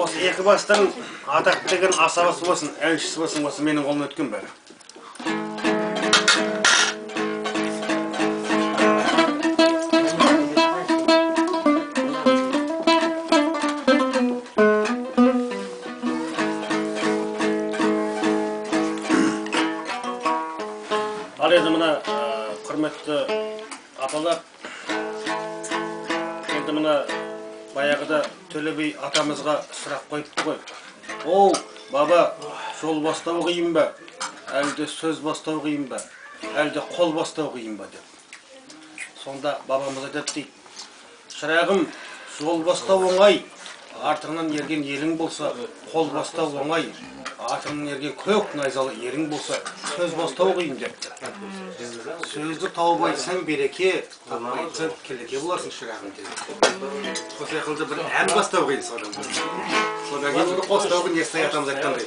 Осы екі бастың атақты деген асабасы болсын, әншісі болсын, осы менің қолымнан өткен бәрі. Ал енді мына құрметті апалар, енді мына баяғыда Төле би атамызға сұрақ қойыпты ғой. Оу, баба, жол бастау қиын ба? Әлде сөз бастау қиын ба? Әлде қол бастау қиын ба деп. Сонда бабамыз айтады дейді: шырағым, жол бастау оңай, артыңнан ерген елің болса, қол бастау оңай, артыңнан ерген көк найзалы ерің болса, сөз бастау қиын депті. Сөзді тауып айтсаң береке, таппай айтсаң келеке боларсың шырағым деді. Сол секілді бір ән бастау қиын содан. Содан кейін қостау қиын, Естай атамыз айтқандай.